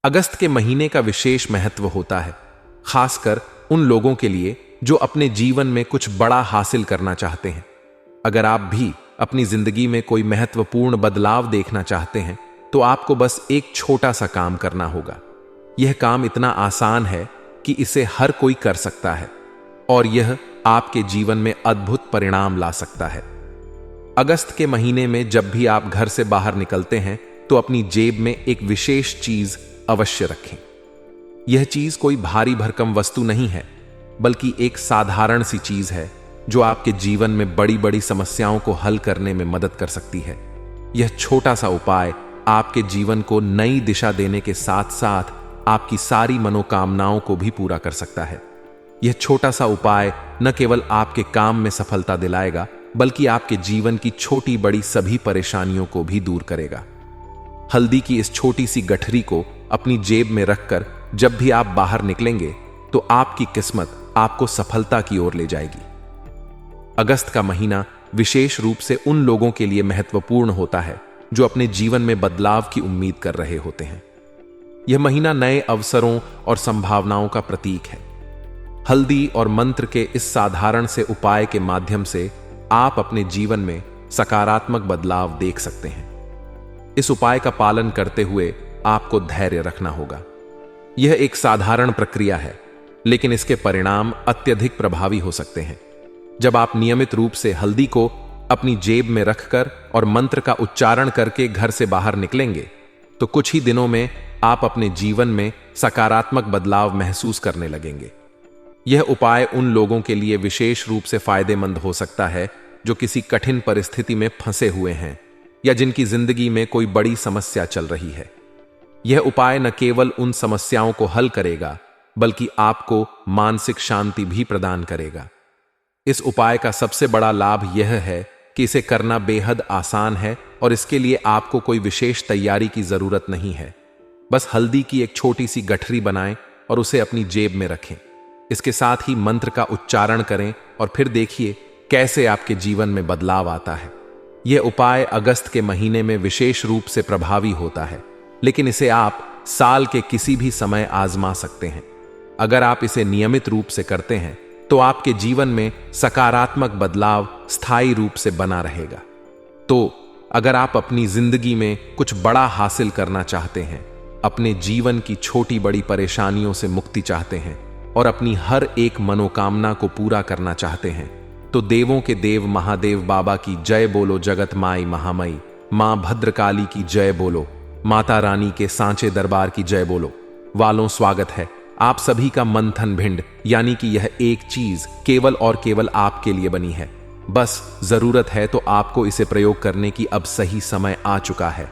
अगस्त के महीने का विशेष महत्व होता है, खासकर उन लोगों के लिए जो अपने जीवन में कुछ बड़ा हासिल करना चाहते हैं। अगर आप भी अपनी जिंदगी में कोई महत्वपूर्ण बदलाव देखना चाहते हैं तो आपको बस एक छोटा सा काम करना होगा। यह काम इतना आसान है कि इसे हर कोई कर सकता है और यह आपके जीवन में अद्भुत परिणाम ला सकता है। अगस्त के महीने में जब भी आप घर से बाहर निकलते हैं तो अपनी जेब में एक विशेष चीज अवश्य रखें। यह चीज कोई भारी भरकम वस्तु नहीं है, बल्कि एक साधारण सी चीज है जो आपके जीवन में बड़ी बड़ी समस्याओं को हल करने में मदद कर सकती है। यह छोटा सा उपाय आपके जीवन को नई दिशा देने के साथ साथ आपकी सारी मनोकामनाओं को भी पूरा कर सकता है। यह छोटा सा उपाय न केवल आपके काम में सफलता दिलाएगा, बल्कि आपके जीवन की छोटी बड़ी सभी परेशानियों को भी दूर करेगा। हल्दी की इस छोटी सी गठरी को अपनी जेब में रखकर जब भी आप बाहर निकलेंगे तो आपकी किस्मत आपको सफलता की ओर ले जाएगी। अगस्त का महीना विशेष रूप से उन लोगों के लिए महत्वपूर्ण होता है जो अपने जीवन में बदलाव की उम्मीद कर रहे होते हैं। यह महीना नए अवसरों और संभावनाओं का प्रतीक है। हल्दी और मंत्र के इस साधारण से उपाय के माध्यम से आप अपने जीवन में सकारात्मक बदलाव देख सकते हैं। इस उपाय का पालन करते हुए आपको धैर्य रखना होगा। यह एक साधारण प्रक्रिया है, लेकिन इसके परिणाम अत्यधिक प्रभावी हो सकते हैं। जब आप नियमित रूप से हल्दी को अपनी जेब में रखकर और मंत्र का उच्चारण करके घर से बाहर निकलेंगे तो कुछ ही दिनों में आप अपने जीवन में सकारात्मक बदलाव महसूस करने लगेंगे। यह उपाय उन लोगों के लिए विशेष रूप से फायदेमंद हो सकता है जो किसी कठिन परिस्थिति में फंसे हुए हैं या जिनकी जिंदगी में कोई बड़ी समस्या चल रही है। यह उपाय न केवल उन समस्याओं को हल करेगा, बल्कि आपको मानसिक शांति भी प्रदान करेगा। इस उपाय का सबसे बड़ा लाभ यह है कि इसे करना बेहद आसान है और इसके लिए आपको कोई विशेष तैयारी की जरूरत नहीं है। बस हल्दी की एक छोटी सी गठरी बनाएं और उसे अपनी जेब में रखें। इसके साथ ही मंत्र का उच्चारण करें और फिर देखिए कैसे आपके जीवन में बदलाव आता है। यह उपाय अगस्त के महीने में विशेष रूप से प्रभावी होता है, लेकिन इसे आप साल के किसी भी समय आजमा सकते हैं। अगर आप इसे नियमित रूप से करते हैं तो आपके जीवन में सकारात्मक बदलाव स्थायी रूप से बना रहेगा। तो अगर आप अपनी जिंदगी में कुछ बड़ा हासिल करना चाहते हैं, अपने जीवन की छोटी बड़ी परेशानियों से मुक्ति चाहते हैं और अपनी हर एक मनोकामना को पूरा करना चाहते हैं, तो देवों के देव महादेव बाबा की जय बोलो, जगत माई महामई, मां भद्रकाली की जय बोलो, माता रानी के सांचे दरबार की जय बोलो वालों, स्वागत है आप सभी का मंथन भिंड। यानी कि यह एक चीज केवल और केवल आपके लिए बनी है। बस जरूरत है तो आपको इसे प्रयोग करने की अब सही समय आ चुका है।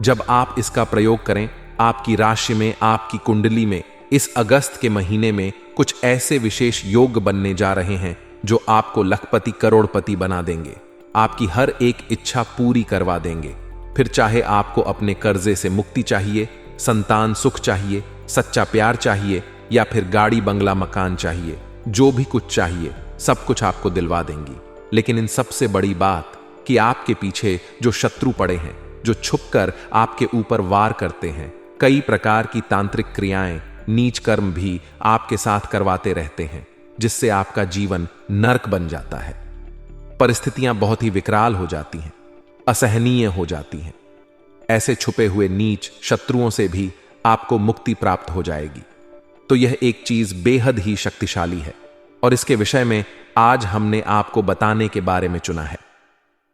जब आप इसका प्रयोग करें, आपकी राशि में, आपकी कुंडली में इस अगस्त के महीने में कुछ ऐसे विशेष योग बनने जा रहे हैं जो आपको लखपति करोड़पति बना देंगे, आपकी हर एक इच्छा पूरी करवा देंगे। फिर चाहे आपको अपने कर्जे से मुक्ति चाहिए, संतान सुख चाहिए, सच्चा प्यार चाहिए या फिर गाड़ी बंगला मकान चाहिए, जो भी कुछ चाहिए सब कुछ आपको दिलवा देंगी। लेकिन इन सबसे बड़ी बात कि आपके पीछे जो शत्रु पड़े हैं, जो छुपकर आपके ऊपर वार करते हैं, कई प्रकार की तांत्रिक क्रियाएं, नीच कर्म भी आपके साथ करवाते रहते हैं, जिससे आपका जीवन नर्क बन जाता है। परिस्थितियां बहुत ही विकराल हो जाती हैं, असहनीय हो जाती हैं। ऐसे छुपे हुए नीच शत्रुओं से भी आपको मुक्ति प्राप्त हो जाएगी। तो यह एक चीज बेहद ही शक्तिशाली है और इसके विषय में आज हमने आपको बताने के बारे में चुना है।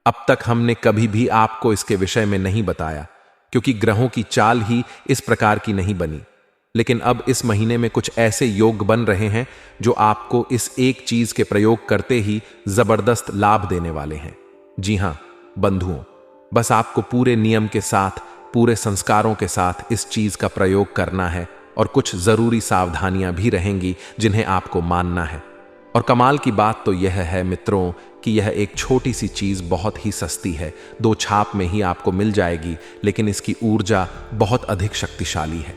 अब तक हमने कभी भी आपको इसके विषय में नहीं बताया, क्योंकि ग्रहों की चाल ही इस प्रकार की नहीं बनी। लेकिन अब इस महीने में कुछ ऐसे योग बन रहे हैं जो आपको इस एक चीज के प्रयोग करते ही जबरदस्त लाभ देने वाले हैं। जी हां बंधुओं, बस आपको पूरे नियम के साथ, पूरे संस्कारों के साथ इस चीज का प्रयोग करना है और कुछ जरूरी सावधानियां भी रहेंगी जिन्हें आपको मानना है। और कमाल की बात तो यह है मित्रों कि यह एक छोटी सी चीज बहुत ही सस्ती है, 2 छाप में ही आपको मिल जाएगी, लेकिन इसकी ऊर्जा बहुत अधिक शक्तिशाली है।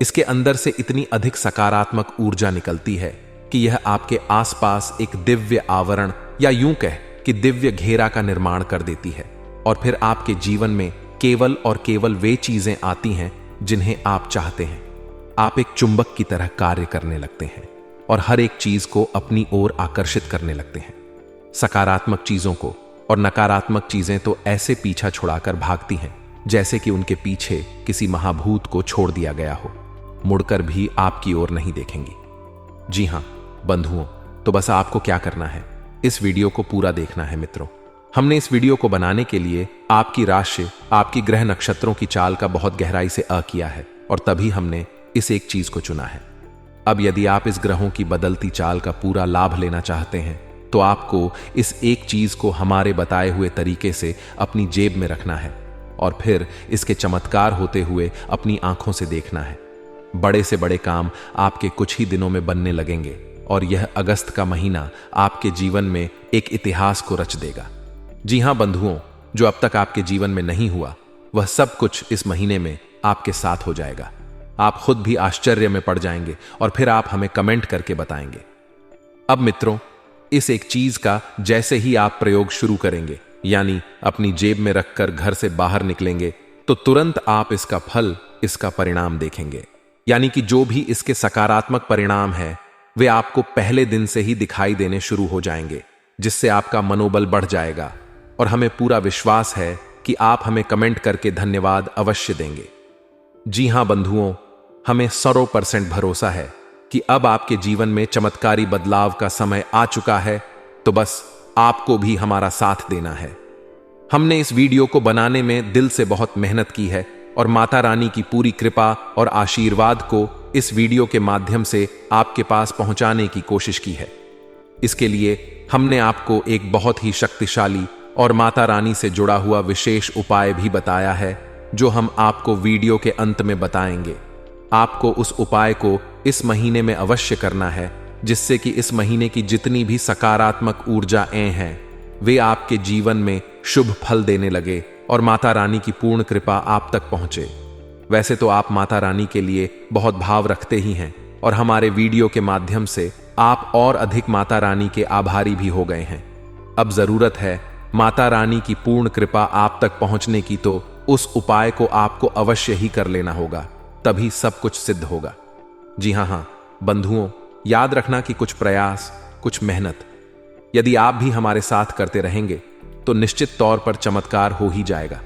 इसके अंदर से इतनी अधिक सकारात्मक ऊर्जा निकलती है कि यह आपके आसपास एक दिव्य आवरण या यूं कह कि दिव्य घेरा का निर्माण कर देती है। और फिर आपके जीवन में केवल और केवल वे चीजें आती हैं जिन्हें आप चाहते हैं। आप एक चुंबक की तरह कार्य करने लगते हैं और हर एक चीज को अपनी ओर आकर्षित करने लगते हैं। सकारात्मक चीजों को और नकारात्मक चीजें तो ऐसे पीछा छुड़ाकर भागती हैं जैसे कि उनके पीछे किसी महाभूत को छोड़ दिया गया हो, मुड़कर भी आपकी ओर नहीं देखेंगी। जी हां बंधुओं, तो बस आपको क्या करना है, इस वीडियो को पूरा देखना है मित्रों। हमने इस वीडियो को बनाने के लिए आपकी राशि, आपकी ग्रह नक्षत्रों की चाल का बहुत गहराई से किया है और तभी हमने इस एक चीज को चुना है। अब यदि आप इस ग्रहों की बदलती चाल का पूरा लाभ लेना चाहते हैं तो आपको इस एक चीज को हमारे बताए हुए तरीके से अपनी जेब में रखना है और फिर इसके चमत्कार होते हुए अपनी आंखों से देखना है। बड़े से बड़े काम आपके कुछ ही दिनों में बनने लगेंगे और यह अगस्त का महीना आपके जीवन में एक इतिहास को रच देगा। जी हां बंधुओं, जो अब तक आपके जीवन में नहीं हुआ वह सब कुछ इस महीने में आपके साथ हो जाएगा। आप खुद भी आश्चर्य में पड़ जाएंगे और फिर आप हमें कमेंट करके बताएंगे। अब मित्रों, इस एक चीज का जैसे ही आप प्रयोग शुरू करेंगे, यानी अपनी जेब में रखकर घर से बाहर निकलेंगे, तो तुरंत आप इसका फल, इसका परिणाम देखेंगे। यानी कि जो भी इसके सकारात्मक परिणाम है वे आपको पहले दिन से ही दिखाई देने शुरू हो जाएंगे, जिससे आपका मनोबल बढ़ जाएगा और हमें पूरा विश्वास है कि आप हमें कमेंट करके धन्यवाद अवश्य देंगे। जी हां बंधुओं, हमें 100% भरोसा है कि अब आपके जीवन में चमत्कारी बदलाव का समय आ चुका है, तो बस आपको भी हमारा साथ देना है। हमने इस वीडियो को बनाने में दिल से बहुत मेहनत की है और माता रानी की पूरी कृपा और आशीर्वाद को इस वीडियो के माध्यम से आपके पास पहुंचाने की कोशिश की है। इसके लिए हमने आपको एक बहुत ही शक्तिशाली और माता रानी से जुड़ा हुआ विशेष उपाय भी बताया है, जो हम आपको वीडियो के अंत में बताएंगे। आपको उस उपाय को इस महीने में अवश्य करना है, जिससे कि इस महीने की जितनी भी सकारात्मक ऊर्जाएं हैं वे आपके जीवन में शुभ फल देने लगे और माता रानी की पूर्ण कृपा आप तक पहुंचे। वैसे तो आप माता रानी के लिए बहुत भाव रखते ही हैं और हमारे वीडियो के माध्यम से आप और अधिक माता रानी के आभारी भी हो गए हैं। अब जरूरत है माता रानी की पूर्ण कृपा आप तक पहुंचने की, तो उस उपाय को आपको अवश्य ही कर लेना होगा, तभी सब कुछ सिद्ध होगा। जी हां बंधुओं, याद रखना कि कुछ प्रयास, कुछ मेहनत यदि आप भी हमारे साथ करते रहेंगे तो निश्चित तौर पर चमत्कार हो ही जाएगा।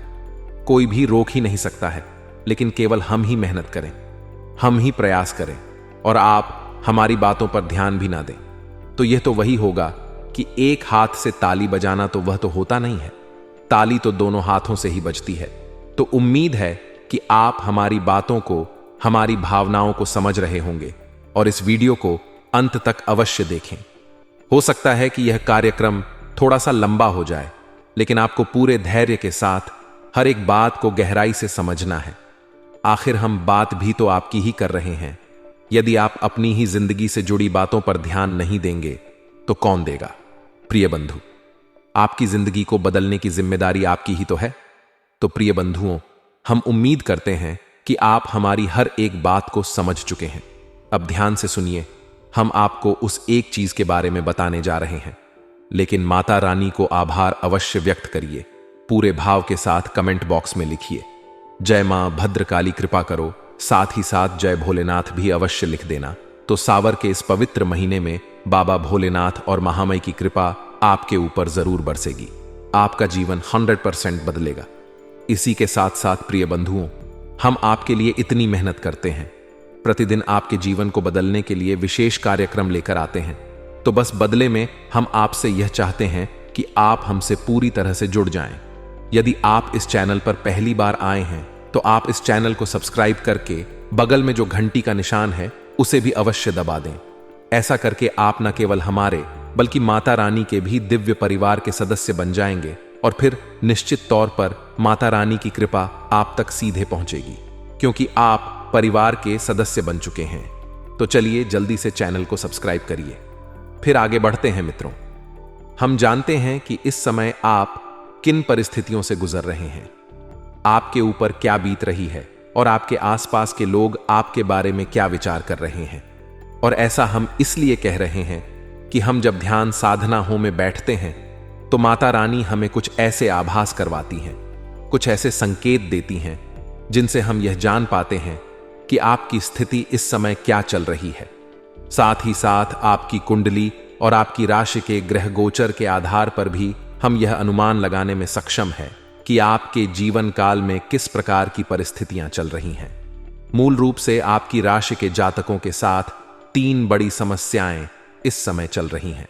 कोई भी रोक ही नहीं सकता है, लेकिन केवल हम ही मेहनत करें, हम ही प्रयास करें और आप हमारी बातों पर ध्यान भी ना दें, तो यह तो वही होगा कि एक हाथ से ताली बजाना, तो वह तो होता नहीं है। ताली तो दोनों हाथों से ही बजती है। तो उम्मीद है कि आप हमारी बातों को, हमारी भावनाओं को समझ रहे होंगे और इस वीडियो को अंत तक अवश्य देखें। हो सकता है कि यह कार्यक्रम थोड़ा सा लंबा हो जाए, लेकिन आपको पूरे धैर्य के साथ हर एक बात को गहराई से समझना है। आखिर हम बात भी तो आपकी ही कर रहे हैं। यदि आप अपनी ही जिंदगी से जुड़ी बातों पर ध्यान नहीं देंगे तो कौन देगा? प्रिय बंधु, आपकी जिंदगी को बदलने की जिम्मेदारी आपकी ही तो है। तो प्रिय बंधुओं, हम उम्मीद करते हैं कि आप हमारी हर एक बात को समझ चुके हैं। अब ध्यान से सुनिए, हम आपको उस एक चीज के बारे में बताने जा रहे हैं, लेकिन माता रानी को आभार अवश्य व्यक्त करिए। पूरे भाव के साथ कमेंट बॉक्स में लिखिए, जय मां भद्रकाली कृपा करो, साथ ही साथ जय भोलेनाथ भी अवश्य लिख देना। तो सावर के इस पवित्र महीने में बाबा भोलेनाथ और महामाई की कृपा आपके ऊपर जरूर बरसेगी। आपका जीवन 100% बदलेगा। इसी के साथ साथ प्रिय बंधुओं, हम आपके लिए इतनी मेहनत करते हैं, प्रतिदिन आपके जीवन को बदलने के लिए विशेष कार्यक्रम लेकर आते हैं। तो बस बदले में हम आपसे यह चाहते हैं कि आप हमसे पूरी तरह से जुड़ जाएं। यदि आप इस चैनल पर पहली बार आए हैं तो आप इस चैनल को सब्सक्राइब करके बगल में जो घंटी का निशान है उसे भी अवश्य दबा दें। ऐसा करके आप न केवल हमारे बल्कि माता रानी के भी दिव्य परिवार के सदस्य बन जाएंगे और फिर निश्चित तौर पर माता रानी की कृपा आप तक सीधे पहुंचेगी, क्योंकि आप परिवार के सदस्य बन चुके हैं। तो चलिए जल्दी से चैनल को सब्सक्राइब करिए। फिर आगे बढ़ते हैं मित्रों। हम जानते हैं कि इस समय आप किन परिस्थितियों से गुजर रहे हैं, आपके ऊपर क्या बीत रही है और आपके आसपास के लोग आपके बारे में क्या विचार कर रहे हैं। और ऐसा हम इसलिए कह रहे हैं कि हम जब ध्यान साधना हो में बैठते हैं तो माता रानी हमें कुछ ऐसे आभास करवाती हैं, कुछ ऐसे संकेत देती हैं जिनसे हम यह जान पाते हैं कि आपकी स्थिति इस समय क्या चल रही है। साथ ही साथ आपकी कुंडली और आपकी राशि के ग्रह गोचर के आधार पर भी हम यह अनुमान लगाने में सक्षम हैं कि आपके जीवन काल में किस प्रकार की परिस्थितियां चल रही हैं। मूल रूप से आपकी राशि के जातकों के साथ 3 बड़ी समस्याएं इस समय चल रही हैं।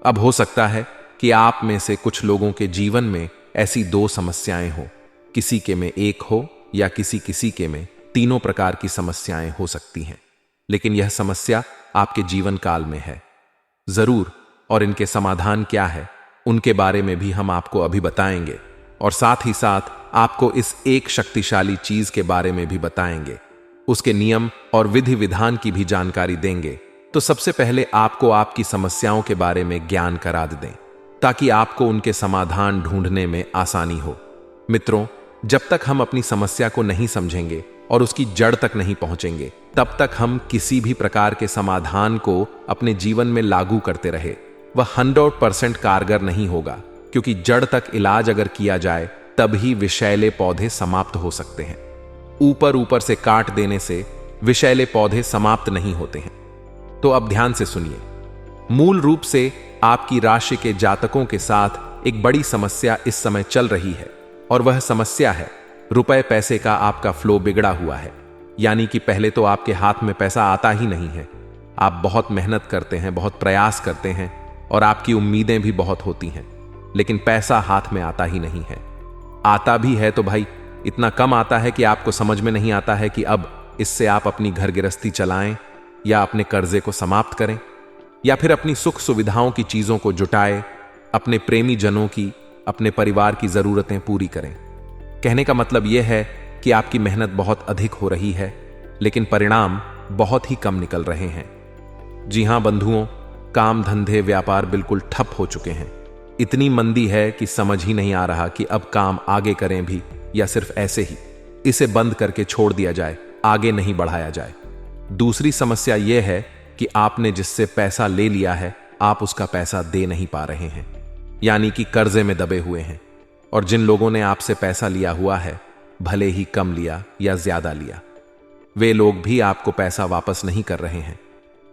अब हो सकता है कि आप में से कुछ लोगों के जीवन में ऐसी 2 समस्याएं हो, किसी के में 1 हो या किसी के में तीनों प्रकार की समस्याएं हो सकती हैं, लेकिन यह समस्या आपके जीवन काल में है जरूर। और इनके समाधान क्या है उनके बारे में भी हम आपको अभी बताएंगे, और साथ ही साथ आपको इस एक शक्तिशाली चीज के बारे में भी बताएंगे, उसके नियम और विधि विधान की भी जानकारी देंगे। तो सबसे पहले आपको आपकी समस्याओं के बारे में ज्ञान करा दें ताकि आपको उनके समाधान ढूंढने में आसानी हो। मित्रों, जब तक हम अपनी समस्या को नहीं समझेंगे और उसकी जड़ तक नहीं पहुंचेंगे, तब तक हम किसी भी प्रकार के समाधान को अपने जीवन में लागू करते रहे वह 100% कारगर नहीं होगा, क्योंकि जड़ तक इलाज अगर किया जाए तभी विषैले पौधे समाप्त हो सकते हैं। ऊपर से काट देने से विषैले पौधे समाप्त नहीं होते हैं। तो अब ध्यान से सुनिए। मूल रूप से आपकी राशि के जातकों के साथ एक बड़ी समस्या इस समय चल रही है, और वह समस्या है रुपए पैसे का आपका फ्लो बिगड़ा हुआ है। यानी कि पहले तो आपके हाथ में पैसा आता ही नहीं है। आप बहुत मेहनत करते हैं, बहुत प्रयास करते हैं और आपकी उम्मीदें भी बहुत होती हैं, लेकिन पैसा हाथ में आता ही नहीं है। आता भी है तो भाई इतना कम आता है कि आपको समझ में नहीं आता है कि अब इससे आप अपनी घर गृहस्थी चलाएं या अपने कर्जे को समाप्त करें, या फिर अपनी सुख सुविधाओं की चीजों को जुटाएं, अपने प्रेमी जनों की, अपने परिवार की जरूरतें पूरी करें। कहने का मतलब यह है कि आपकी मेहनत बहुत अधिक हो रही है, लेकिन परिणाम बहुत ही कम निकल रहे हैं। जी हां बंधुओं, काम धंधे व्यापार बिल्कुल ठप हो चुके हैं। इतनी मंदी है कि समझ ही नहीं आ रहा कि अब काम आगे करें भी या सिर्फ ऐसे ही इसे बंद करके छोड़ दिया जाए, आगे नहीं बढ़ाया जाए। दूसरी समस्या यह है कि आपने जिससे पैसा ले लिया है, आप उसका पैसा दे नहीं पा रहे हैं, यानी कि कर्जे में दबे हुए हैं। और जिन लोगों ने आपसे पैसा लिया हुआ है, भले ही कम लिया या ज्यादा लिया, वे लोग भी आपको पैसा वापस नहीं कर रहे हैं।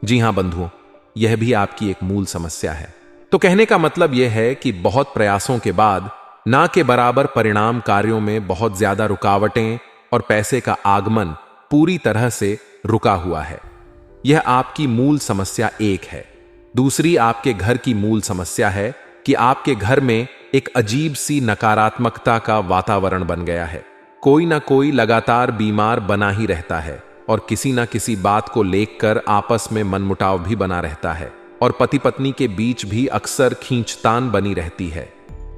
जी हां बंधुओं, यह भी आपकी एक मूल समस्या है। तो कहने का मतलब यह है कि बहुत प्रयासों के बाद ना के बराबर परिणाम कार्यों में बहुत ज्यादा रुकावटें और पैसे का आगमन पूरी तरह से रुका हुआ है। यह आपकी मूल समस्या 1 है। दूसरी आपके घर की मूल समस्या है कि आपके घर में एक अजीब सी नकारात्मकता का वातावरण बन गया है। कोई ना कोई लगातार बीमार बना ही रहता है और किसी ना किसी बात को लेकर आपस में मनमुटाव भी बना रहता है, और पति पत्नी के बीच भी अक्सर खींचतान बनी रहती है।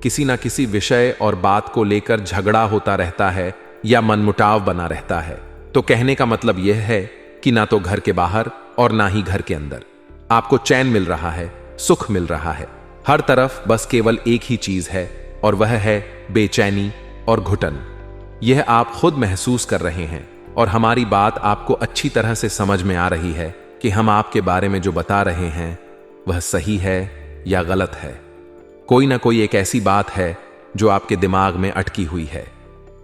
किसी ना किसी विषय और बात को लेकर झगड़ा होता रहता है या मनमुटाव बना रहता है। तो कहने का मतलब यह है कि ना तो घर के बाहर और ना ही घर के अंदर आपको चैन मिल रहा है, सुख मिल रहा है। हर तरफ बस केवल एक ही चीज है, और वह है बेचैनी और घुटन। यह आप खुद महसूस कर रहे हैं, और हमारी बात आपको अच्छी तरह से समझ में आ रही है कि हम आपके बारे में जो बता रहे हैं वह सही है या गलत है। कोई ना कोई एक ऐसी बात है जो आपके दिमाग में अटकी हुई है।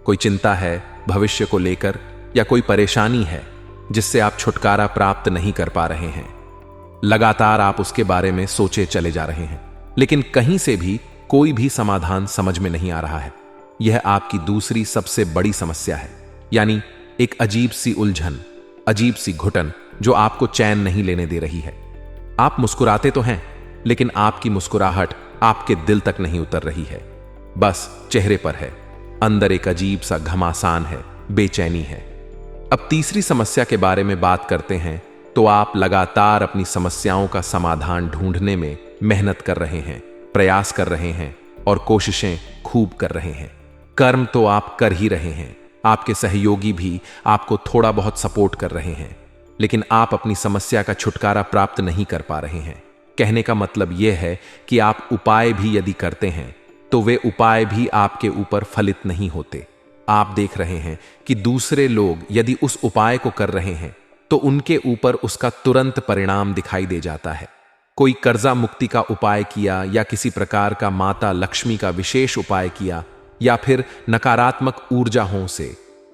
कोई चिंता है भविष्य को लेकर, या कोई परेशानी है जिससे आप छुटकारा प्राप्त नहीं कर पा रहे हैं। लगातार आप उसके बारे में सोचे चले जा रहे हैं, लेकिन कहीं से भी कोई भी समाधान समझ में नहीं आ रहा है। यह आपकी दूसरी सबसे बड़ी समस्या है, यानी एक अजीब सी उलझन, अजीब सी घुटन जो आपको चैन नहीं लेने दे रही है। आप मुस्कुराते तो हैं, लेकिन आपकी मुस्कुराहट आपके दिल तक नहीं उतर रही है, बस चेहरे पर है। अंदर एक अजीब सा घमासान है, बेचैनी है। अब तीसरी समस्या के बारे में बात करते हैं, तो आप लगातार अपनी समस्याओं का समाधान ढूंढने में मेहनत कर रहे हैं, प्रयास कर रहे हैं और कोशिशें खूब कर रहे हैं। कर्म तो आप कर ही रहे हैं, आपके सहयोगी भी आपको थोड़ा बहुत सपोर्ट कर रहे हैं, लेकिन आप अपनी समस्या का छुटकारा प्राप्त नहीं कर पा रहे हैं। कहने का मतलब यह है कि आप उपाय भी यदि करते हैं तो वे उपाय भी आपके ऊपर फलित नहीं होते। आप देख रहे हैं कि दूसरे लोग यदि उस उपाय को कर रहे हैं तो उनके ऊपर उसका तुरंत परिणाम दिखाई दे जाता है। कोई कर्जा मुक्ति का उपाय किया, या किसी प्रकार का माता लक्ष्मी का विशेष उपाय किया, या फिर नकारात्मक ऊर्जाओं से,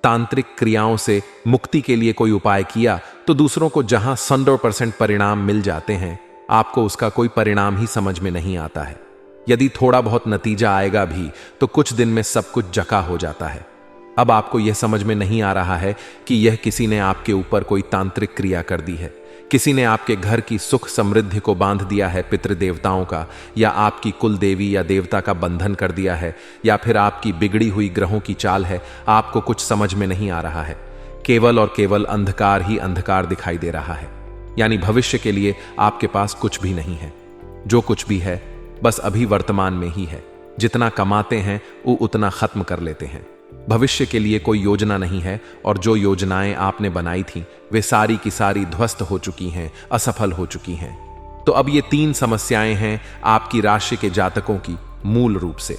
तांत्रिक क्रियाओं से मुक्ति के लिए कोई उपाय किया तो दूसरों को जहां 100% परिणाम मिल जाते हैं, आपको उसका कोई परिणाम ही समझ में नहीं आता है। यदि थोड़ा बहुत नतीजा आएगा भी तो कुछ दिन में सब कुछ जका हो जाता है। अब आपको यह समझ में नहीं आ रहा है कि यह किसी ने आपके ऊपर कोई तांत्रिक क्रिया कर दी है, किसी ने आपके घर की सुख समृद्धि को बांध दिया है पितृदेवताओं का, या आपकी कुल देवी या देवता का बंधन कर दिया है, या फिर आपकी बिगड़ी हुई ग्रहों की चाल है। आपको कुछ समझ में नहीं आ रहा है, केवल और केवल अंधकार ही अंधकार दिखाई दे रहा है। यानी भविष्य के लिए आपके पास कुछ भी नहीं है। जो कुछ भी है बस अभी वर्तमान में ही है। जितना कमाते हैं वो उतना खत्म कर लेते हैं। भविष्य के लिए कोई योजना नहीं है, और जो योजनाएं आपने बनाई थी वे सारी की सारी ध्वस्त हो चुकी हैं, असफल हो चुकी हैं। तो अब ये 3 समस्याएं हैं आपकी राशि के जातकों की मूल रूप से।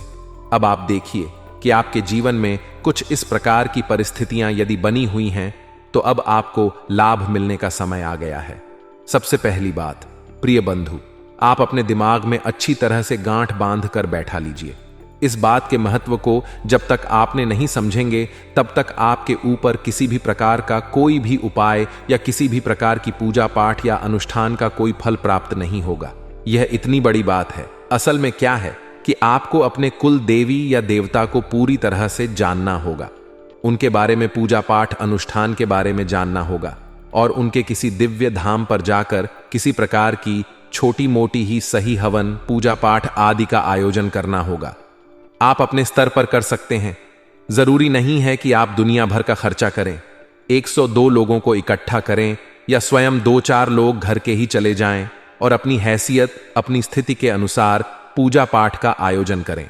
अब आप देखिए कि आपके जीवन में कुछ इस प्रकार की परिस्थितियां यदि बनी हुई हैं तो अब आपको लाभ मिलने का समय आ गया है। सबसे पहली बात, प्रिय बंधु, आप अपने दिमाग में अच्छी तरह से गांठ बांध कर बैठा लीजिए। इस बात के महत्व को जब तक आपने नहीं समझेंगे तब तक आपके ऊपर किसी भी प्रकार का कोई भी उपाय या किसी भी प्रकार की पूजा पाठ या अनुष्ठान का कोई फल प्राप्त नहीं होगा। यह इतनी बड़ी बात है। असल में क्या है कि आपको अपने कुल देवी या देवता को पूरी तरह से जानना होगा, उनके बारे में पूजा पाठ अनुष्ठान के बारे में जानना होगा, और उनके किसी दिव्य धाम पर जाकर किसी प्रकार की छोटी मोटी ही सही हवन पूजा पाठ आदि का आयोजन करना होगा। आप अपने स्तर पर कर सकते हैं। जरूरी नहीं है कि आप दुनिया भर का खर्चा करें। 102 लोगों को इकट्ठा करें या स्वयं 2-4 लोग घर के ही चले जाएं और अपनी हैसियत अपनी स्थिति के अनुसार पूजा पाठ का आयोजन करें।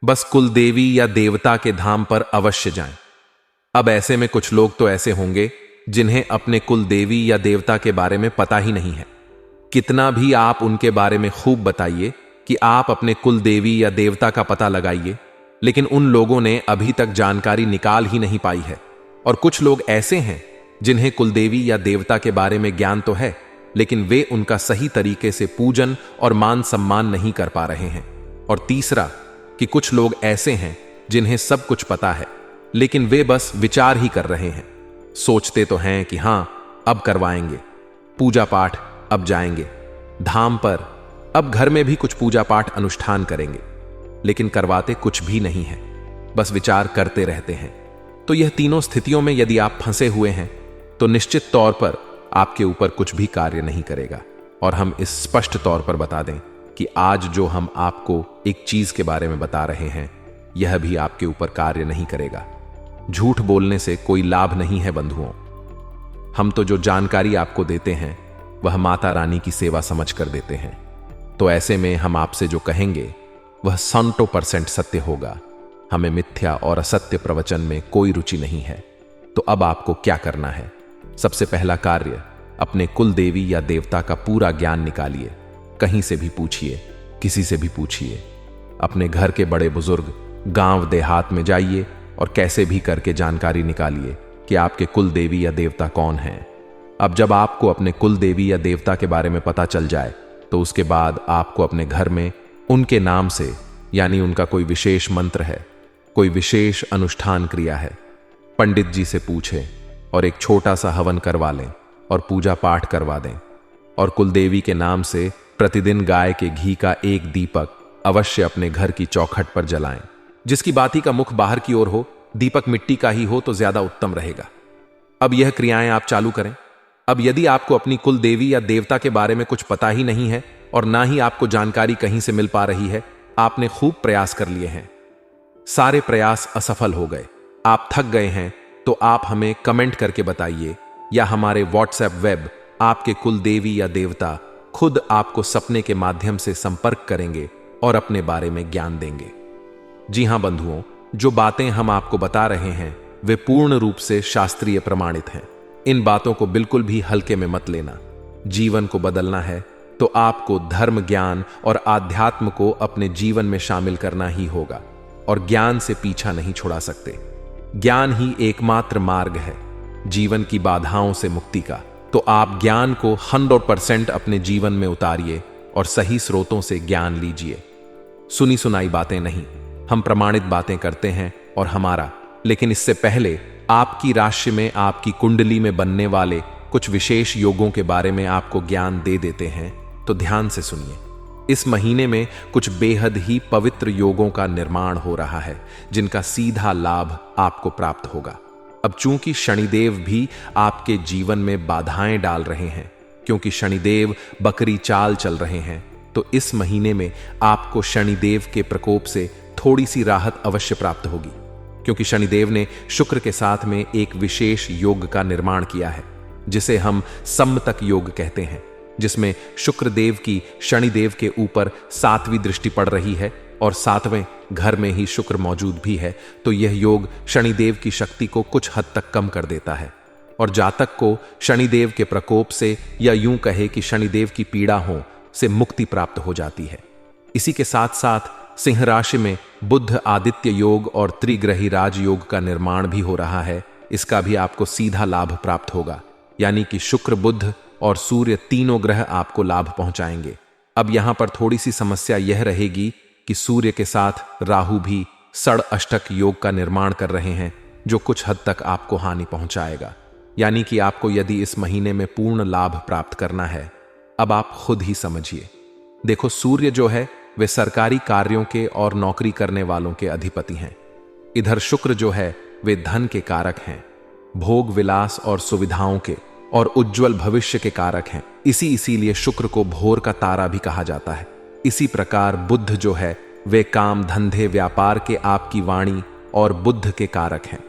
बस कुल देवी या देवता के धाम पर अवश्य जाएं। अब ऐसे में कुछ लोग तो ऐसे होंगे जिन्हें अपने कुल देवी या देवता के बारे में पता ही नहीं है। कितना भी आप उनके बारे में खूब बताइए कि आप अपने कुल देवी या देवता का पता लगाइए, लेकिन उन लोगों ने अभी तक जानकारी निकाल ही नहीं पाई है। और कुछ लोग ऐसे हैं जिन्हें कुल देवी या देवता के बारे में ज्ञान तो है, लेकिन वे उनका सही तरीके से पूजन और मान सम्मान नहीं कर पा रहे हैं। और तीसरा कि कुछ लोग ऐसे हैं जिन्हें सब कुछ पता है, लेकिन वे बस विचार ही कर रहे हैं। सोचते तो हैं कि हां अब करवाएंगे पूजा पाठ, अब जाएंगे धाम पर, अब घर में भी कुछ पूजा पाठ अनुष्ठान करेंगे, लेकिन करवाते कुछ भी नहीं है, बस विचार करते रहते हैं। तो यह तीनों स्थितियों में यदि आप फंसे हुए हैं तो निश्चित तौर पर आपके ऊपर कुछ भी कार्य नहीं करेगा। और हम इस स्पष्ट तौर पर बता दें कि आज जो हम आपको एक चीज के बारे में बता रहे हैं, यह भी आपके ऊपर कार्य नहीं करेगा। झूठ बोलने से कोई लाभ नहीं है बंधुओं। हम तो जो जानकारी आपको देते हैं वह माता रानी की सेवा समझकर देते हैं। तो ऐसे में हम आपसे जो कहेंगे वह 100% सत्य होगा। हमें मिथ्या और असत्य प्रवचन में कोई रुचि नहीं है। तो अब आपको क्या करना है? सबसे पहला कार्य, अपने कुल देवी या देवता का पूरा ज्ञान निकालिए। कहीं से भी पूछिए, किसी से भी पूछिए। अपने घर के बड़े बुजुर्ग, गांव देहात में जाइए और कैसे भी करके जानकारी निकालिए कि आपके कुल देवी या देवता कौन हैं। अब जब आपको अपने कुल देवी या देवता के बारे में पता चल जाए तो उसके बाद आपको अपने घर में उनके नाम से, यानी उनका कोई विशेष मंत्र है, कोई विशेष अनुष्ठान क्रिया है, पंडित जी से पूछें और एक छोटा सा हवन करवा लें और पूजा पाठ करवा दें। और कुल देवी के नाम से प्रतिदिन गाय के घी का एक दीपक अवश्य अपने घर की चौखट पर जलाएं। जिसकी बाती का मुख बाहर की ओर हो, दीपक मिट्टी का ही हो तो ज्यादा उत्तम रहेगा। अब यह क्रियाएं आप चालू करें। अब यदि आपको अपनी कुल देवी या देवता के बारे में कुछ पता ही नहीं है और ना ही आपको जानकारी कहीं से मिल पा रही है, आपने खूब प्रयास कर लिए हैं, सारे प्रयास असफल हो गए, आप थक गए हैं, तो आप हमें कमेंट करके बताइए या हमारे व्हाट्सएप वेब आपके कुल देवी या देवता खुद आपको सपने के माध्यम से संपर्क करेंगे और अपने बारे में ज्ञान देंगे। जी हां बंधुओं, जो बातें हम आपको बता रहे हैं वे पूर्ण रूप से शास्त्रीय प्रमाणित हैं। इन बातों को बिल्कुल भी हल्के में मत लेना। जीवन को बदलना है तो आपको धर्म, ज्ञान और आध्यात्म को अपने जीवन में शामिल करना ही होगा, और ज्ञान से पीछा नहीं छुड़ा सकते। ज्ञान ही एकमात्र मार्ग है जीवन की बाधाओं से मुक्ति का। तो आप ज्ञान को 100% अपने जीवन में उतारिए और सही स्रोतों से ज्ञान लीजिए। सुनी सुनाई बातें नहीं, हम प्रमाणित बातें करते हैं और हमारा, लेकिन इससे पहले आपकी राशि में, आपकी कुंडली में बनने वाले कुछ विशेष योगों के बारे में आपको ज्ञान दे देते हैं, तो ध्यान से सुनिए। इस महीने में कुछ बेहद ही पवित्र योगों का निर्माण हो रहा है, जिनका सीधा लाभ आपको प्राप्त होगा। अब चूंकि शनिदेव भी आपके जीवन में बाधाएं डाल रहे हैं, क्योंकि शनिदेव बकरी चाल चल रहे हैं, तो इस महीने में आपको शनिदेव के प्रकोप से थोड़ी सी राहत अवश्य प्राप्त होगी, क्योंकि शनिदेव ने शुक्र के साथ में एक विशेष योग का निर्माण किया है, जिसे हम सम्मतक योग कहते हैं, जिसमें शुक्रदेव की शनिदेव के ऊपर 7वीं दृष्टि पड़ रही है और 7वें घर में ही शुक्र मौजूद भी है। तो यह योग शनिदेव की शक्ति को कुछ हद तक कम कर देता है और जातक को शनिदेव के प्रकोप से, या यूं कहे कि शनिदेव की पीड़ा हो से मुक्ति प्राप्त हो जाती है। इसी के साथ साथ सिंह राशि में बुध आदित्य योग और त्रिग्रही राजयोग का निर्माण भी हो रहा है। इसका भी आपको सीधा लाभ प्राप्त होगा, यानी कि शुक्र, बुध और सूर्य तीनों ग्रह आपको लाभ पहुंचाएंगे। अब यहां पर थोड़ी सी समस्या यह रहेगी कि सूर्य के साथ राहु भी षड अष्टक योग का निर्माण कर रहे हैं, जो कुछ हद तक आपको हानि पहुंचाएगा। यानी कि आपको यदि इस महीने में पूर्ण लाभ प्राप्त करना है, अब आप खुद ही समझिए। देखो, सूर्य जो है वे सरकारी कार्यों के और नौकरी करने वालों के अधिपति हैं। इधर शुक्र जो है वे धन के कारक हैं, भोग विलास और सुविधाओं के और उज्जवल भविष्य के कारक हैं। इसीलिए शुक्र को भोर का तारा भी कहा जाता है। इसी प्रकार बुध जो है वे काम, धंधे, व्यापार के, आपकी वाणी और बुद्ध के कारक हैं।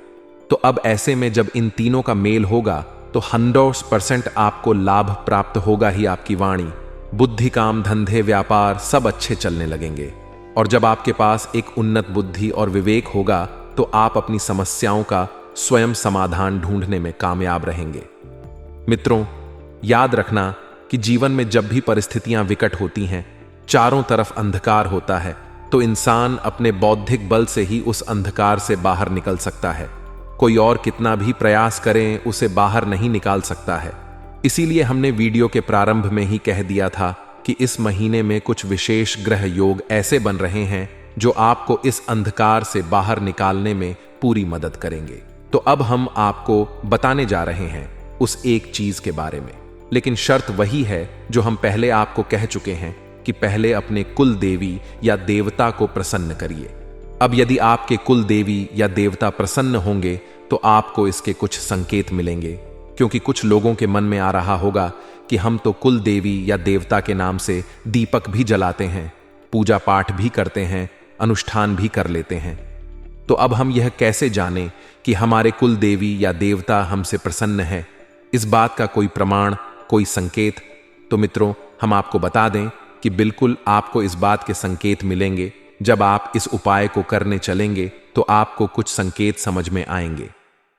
तो अब ऐसे में जब इन तीनों का मेल होगा तो 100% आपको लाभ प्राप्त होगा ही। आपकी वाणी, बुद्धि, काम, धंधे, व्यापार सब अच्छे चलने लगेंगे। और जब आपके पास एक उन्नत बुद्धि और विवेक होगा तो आप अपनी समस्याओं का स्वयं समाधान ढूंढने में कामयाब रहेंगे। मित्रों, याद रखना कि जीवन में जब भी परिस्थितियां विकट होती हैं, चारों तरफ अंधकार होता है, तो इंसान अपने बौद्धिक बल से ही उस अंधकार से बाहर निकल सकता है। कोई और कितना भी प्रयास करें उसे बाहर नहीं निकाल सकता है। इसीलिए हमने वीडियो के प्रारंभ में ही कह दिया था कि इस महीने में कुछ विशेष ग्रह योग ऐसे बन रहे हैं जो आपको इस अंधकार से बाहर निकालने में पूरी मदद करेंगे। तो अब हम आपको बताने जा रहे हैं उस एक चीज के बारे में, लेकिन शर्त वही है जो हम पहले आपको कह चुके हैं कि पहले अपने कुल देवी या देवता को प्रसन्न करिए। अब यदि आपके कुल देवी या देवता प्रसन्न होंगे तो आपको इसके कुछ संकेत मिलेंगे, क्योंकि कुछ लोगों के मन में आ रहा होगा कि हम तो कुल देवी या देवता के नाम से दीपक भी जलाते हैं, पूजा पाठ भी करते हैं, अनुष्ठान भी कर लेते हैं। तो अब हम यह कैसे जानें कि हमारे कुल देवी या देवता हमसे प्रसन्न है? इस बात का कोई प्रमाण, कोई संकेत? तो मित्रों, हम आपको बता दें कि बिल्कुल आपको इस बात के संकेत मिलेंगे। जब आप इस उपाय को करने चलेंगे तो आपको कुछ संकेत समझ में आएंगे।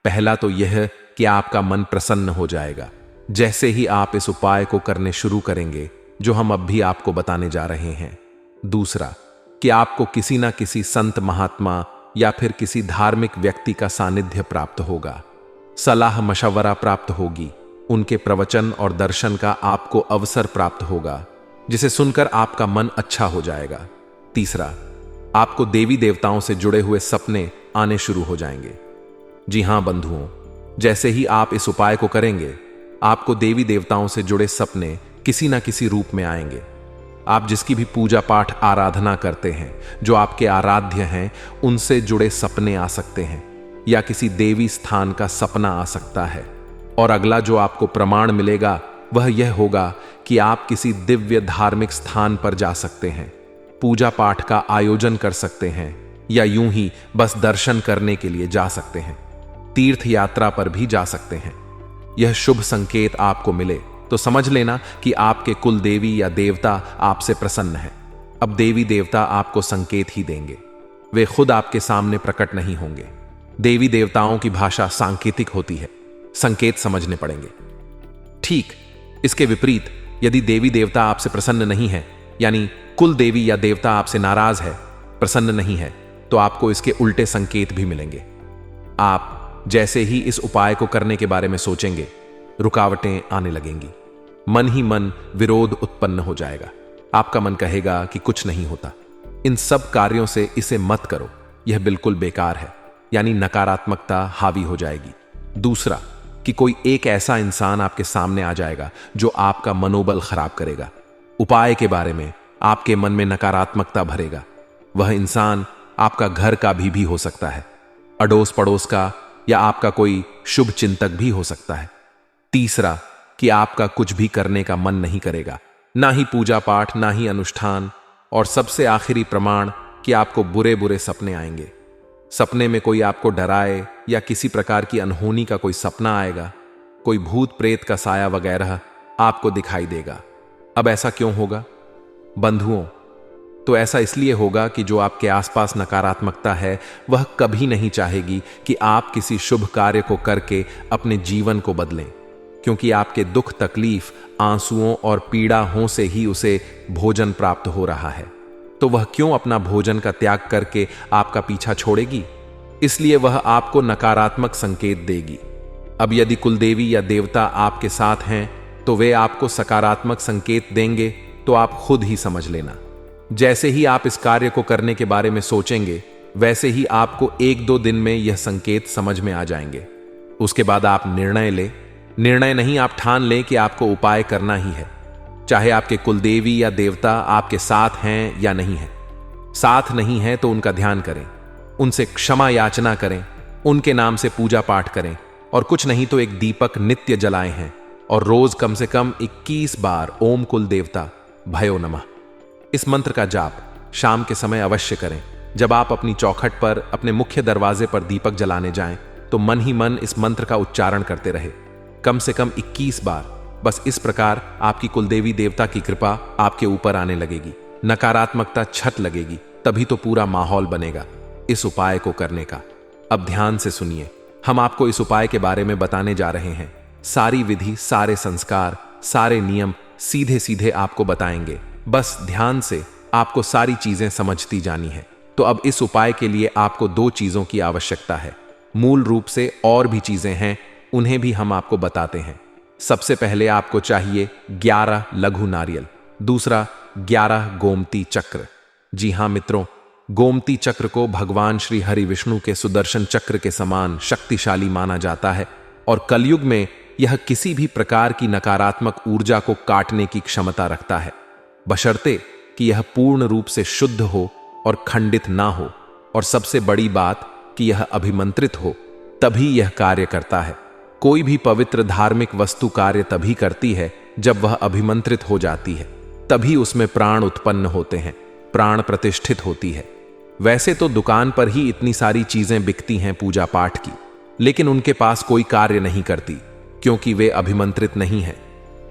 पहला तो यह कि आपका मन प्रसन्न हो जाएगा जैसे ही आप इस उपाय को करने शुरू करेंगे, जो हम अब भी आपको बताने जा रहे हैं। दूसरा कि आपको किसी ना किसी संत, महात्मा या फिर किसी धार्मिक व्यक्ति का सानिध्य प्राप्त होगा, सलाह मशवरा प्राप्त होगी, उनके प्रवचन और दर्शन का आपको अवसर प्राप्त होगा, जिसे सुनकर आपका मन अच्छा हो जाएगा। तीसरा, आपको देवी देवताओं से जुड़े हुए सपने आने शुरू हो जाएंगे। जी हां बंधुओं, जैसे ही आप इस उपाय को करेंगे, आपको देवी देवताओं से जुड़े सपने किसी ना किसी रूप में आएंगे। आप जिसकी भी पूजा पाठ आराधना करते हैं, जो आपके आराध्य हैं, उनसे जुड़े सपने आ सकते हैं, या किसी देवी स्थान का सपना आ सकता है। और अगला जो आपको प्रमाण मिलेगा वह यह होगा कि आप किसी दिव्य धार्मिक स्थान पर जा सकते हैं, पूजा पाठ का आयोजन कर सकते हैं, या यूं ही बस दर्शन करने के लिए जा सकते हैं, तीर्थ यात्रा पर भी जा सकते हैं। यह शुभ संकेत आपको मिले तो समझ लेना कि आपके कुल देवी या देवता आपसे प्रसन्न है। अब देवी देवता आपको संकेत ही देंगे, वे खुद आपके सामने प्रकट नहीं होंगे। देवी देवताओं की भाषा सांकेतिक होती है, संकेत समझने पड़ेंगे। ठीक इसके विपरीत, यदि देवी देवता आपसे प्रसन्न नहीं है, यानी कुल देवी या देवता आपसे नाराज है, प्रसन्न नहीं है, तो आपको इसके उल्टे संकेत भी मिलेंगे। आप जैसे ही इस उपाय को करने के बारे में सोचेंगे, रुकावटें आने लगेंगी, मन ही मन विरोध उत्पन्न हो जाएगा। आपका मन कहेगा कि कुछ नहीं होता, इन सब कार्यों से इसे मत करो, यह बिल्कुल बेकार है, यानी नकारात्मकता हावी हो जाएगी। दूसरा कि कोई एक ऐसा इंसान आपके सामने आ जाएगा जो आपका मनोबल खराब करेगा, उपाय के बारे में आपके मन में नकारात्मकता भरेगा। वह इंसान आपका घर का भी हो सकता है, अड़ोस पड़ोस का, या आपका कोई शुभ चिंतक भी हो सकता है। तीसरा कि आपका कुछ भी करने का मन नहीं करेगा, ना ही पूजा पाठ, ना ही अनुष्ठान। और सबसे आखिरी प्रमाण कि आपको बुरे बुरे सपने आएंगे। सपने में कोई आपको डराए या किसी प्रकार की अनहोनी का कोई सपना आएगा, कोई भूत प्रेत का साया वगैरह आपको दिखाई देगा। अब ऐसा क्यों होगा बंधुओं? तो ऐसा इसलिए होगा कि जो आपके आसपास नकारात्मकता है वह कभी नहीं चाहेगी कि आप किसी शुभ कार्य को करके अपने जीवन को बदलें, क्योंकि आपके दुख, तकलीफ, आंसुओं और पीड़ाओं से ही उसे भोजन प्राप्त हो रहा है। तो वह क्यों अपना भोजन का त्याग करके आपका पीछा छोड़ेगी? इसलिए वह आपको नकारात्मक संकेत देगी। अब यदि कुलदेवी या देवता आपके साथ हैं तो वे आपको सकारात्मक संकेत देंगे, तो आप खुद ही समझ लेना। जैसे ही आप इस कार्य को करने के बारे में सोचेंगे, वैसे ही आपको 1-2 दिन में यह संकेत समझ में आ जाएंगे। उसके बाद आप निर्णय नहीं, आप ठान लें कि आपको उपाय करना ही है। चाहे आपके कुलदेवी या देवता आपके साथ हैं या नहीं है। साथ नहीं है तो उनका ध्यान करें, उनसे क्षमा याचना करें, उनके नाम से पूजा पाठ करें, और कुछ नहीं तो एक दीपक नित्य जलाए हैं, और रोज कम से कम 21 बार ओम कुल देवता भयो नमः इस मंत्र का जाप शाम के समय अवश्य करें। जब आप अपनी चौखट पर, अपने मुख्य दरवाजे पर दीपक जलाने जाएं, तो मन ही मन इस मंत्र का उच्चारण करते रहे, कम से कम 21 बार। बस इस प्रकार आपकी कुलदेवी देवता की कृपा आपके ऊपर आने लगेगी, नकारात्मकता छत लगेगी, तभी तो पूरा माहौल बनेगा इस उपाय को करने का। अब ध्यान से सुनिए, हम आपको इस उपाय के बारे में बताने जा रहे हैं। सारी विधि, सारे संस्कार, सारे नियम सीधे सीधे आपको बताएंगे। बस ध्यान से आपको सारी चीजें समझती जानी है। तो अब इस उपाय के लिए आपको 2 चीजों की आवश्यकता है। मूल रूप से और भी चीजें हैं, उन्हें भी हम आपको बताते हैं। सबसे पहले आपको चाहिए 11 लघु नारियल, दूसरा 11 गोमती चक्र। जी हां मित्रों, गोमती चक्र को भगवान श्री हरि विष्णु के सुदर्शन चक्र के समान शक्तिशाली माना जाता है, और कलयुग में यह किसी भी प्रकार की नकारात्मक ऊर्जा को काटने की क्षमता रखता है, बशर्ते कि यह पूर्ण रूप से शुद्ध हो और खंडित ना हो, और सबसे बड़ी बात कि यह अभिमंत्रित हो, तभी यह कार्य करता है। कोई भी पवित्र धार्मिक वस्तु कार्य तभी करती है जब वह अभिमंत्रित हो जाती है, तभी उसमें प्राण उत्पन्न होते हैं, प्राण प्रतिष्ठित होती है। वैसे तो दुकान पर ही इतनी सारी चीजें बिकती हैं पूजा पाठ की, लेकिन उनके पास कोई कार्य नहीं करती, क्योंकि वे अभिमंत्रित नहीं हैं।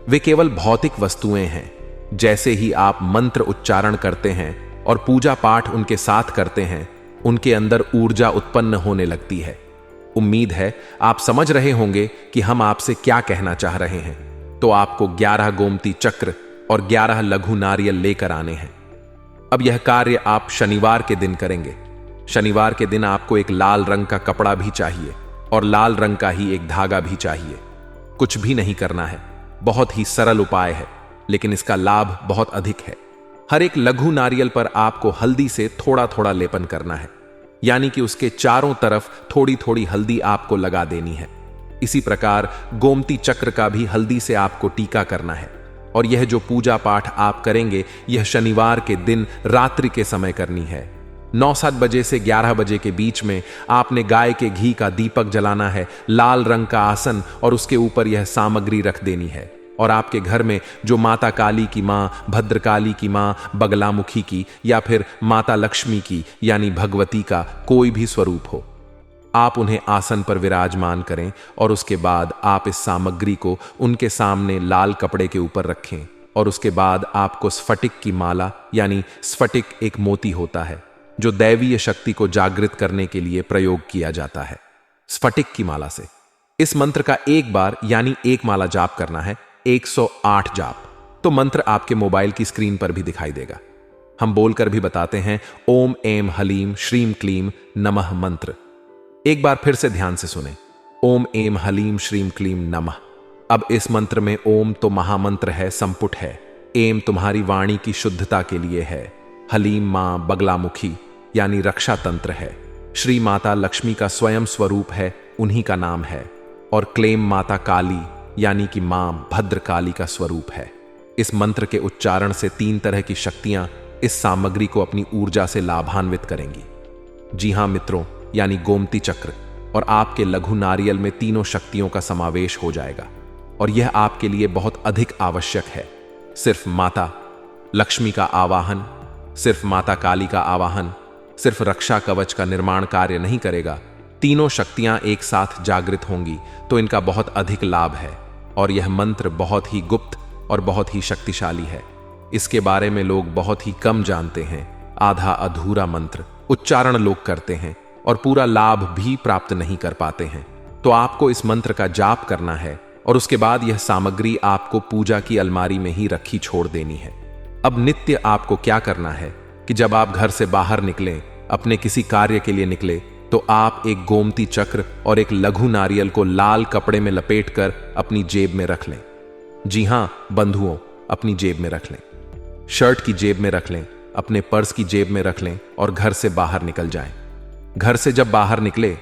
वे केवल भौतिक वस्तुएं हैं। जैसे ही आप मंत्र उच्चारण करते हैं और पूजा पाठ उनके साथ करते हैं, उनके अंदर ऊर्जा उत्पन्न होने लगती है। उम्मीद है आप समझ रहे होंगे कि हम आपसे क्या कहना चाह रहे हैं। तो आपको 11 गोमती चक्र और 11 लघु नारियल लेकर आने हैं। अब यह कार्य आप शनिवार के दिन करेंगे। शनिवार के दिन आपको एक लाल रंग का कपड़ा भी चाहिए, और लाल रंग का ही एक धागा भी चाहिए। कुछ भी नहीं करना है, बहुत ही सरल उपाय है, लेकिन इसका लाभ बहुत अधिक है। हर एक लघु नारियल पर आपको हल्दी से थोड़ा थोड़ा लेपन करना है, यानी कि उसके चारों तरफ थोड़ी थोड़ी हल्दी आपको लगा देनी है। इसी प्रकार गोमती चक्र का भी हल्दी से आपको टीका करना है। और यह जो पूजा पाठ आप करेंगे, यह शनिवार के दिन रात्रि के समय करनी है। 9-7 बजे से 11 बजे के बीच में आपने गाय के घी का दीपक जलाना है, लाल रंग का आसन, और उसके ऊपर यह सामग्री रख देनी है। और आपके घर में जो माता काली की मां, भद्रकाली की मां, बगलामुखी की, या फिर माता लक्ष्मी की यानी भगवती का कोई भी स्वरूप हो, आप उन्हें आसन पर विराजमान करें, और उसके बाद आप इस सामग्री को उनके सामने लाल कपड़े के ऊपर रखें। और उसके बाद आपको स्फटिक की माला, यानी स्फटिक एक मोती होता है जो दैवीय शक्ति को जागृत करने के लिए प्रयोग किया जाता है, स्फटिक की माला से इस मंत्र का एक बार यानी एक माला जाप करना है, 108 जाप। तो मंत्र आपके मोबाइल की स्क्रीन पर भी दिखाई देगा। हम बोलकर भी बताते हैं, ओम एम हलीम श्रीम क्लीम नमः मंत्र। एक बार फिर से ध्यान से सुने, ओम एम हलीम श्रीम क्लीम नमः। अब इस मंत्र में ओम तो महामंत्र है, संपुट है। एम तुम्हारी वाणी की शुद्धता के लिए है। हलीम मां बगलामुखी यानी रक्षा तंत्र है। श्री माता लक्ष्मी का स्वयं स्वरूप है, उन्हीं का नाम है। और क्लेम माता काली यानी कि मां भद्रकाली का स्वरूप है। इस मंत्र के उच्चारण से 3 तरह की शक्तियां इस सामग्री को अपनी ऊर्जा से लाभान्वित करेंगी। जी हां मित्रों, यानी गोमती चक्र और आपके लघु नारियल में तीनों शक्तियों का समावेश हो जाएगा और यह आपके लिए बहुत अधिक आवश्यक है। सिर्फ माता लक्ष्मी का आवाहन, सिर्फ माता काली का आवाहन, सिर्फ रक्षा कवच का निर्माण कार्य नहीं करेगा। तीनों शक्तियां एक साथ जागृत होंगी तो इनका बहुत अधिक लाभ है। और यह मंत्र बहुत ही गुप्त और बहुत ही शक्तिशाली है। इसके बारे में लोग बहुत ही कम जानते हैं। आधा अधूरा मंत्र उच्चारण लोग करते हैं और पूरा लाभ भी प्राप्त नहीं कर पाते हैं। तो आपको इस मंत्र का जाप करना है और उसके बाद यह सामग्री आपको पूजा की अलमारी में ही रखी छोड़ देनी है। अब नित्य आपको क्या करना है कि जब आप घर से बाहर निकलें, अपने किसी कार्य के लिए निकले, तो आप एक गोमती चक्र और एक लघु नारियल को लाल कपड़े में लपेटकर अपनी जेब में रख लें। जी हां बंधुओं, अपनी जेब में रख लें, शर्ट की जेब में रख लें, अपने पर्स की जेब में रख लें और घर से बाहर निकल जाएं। घर से जब बाहर निकले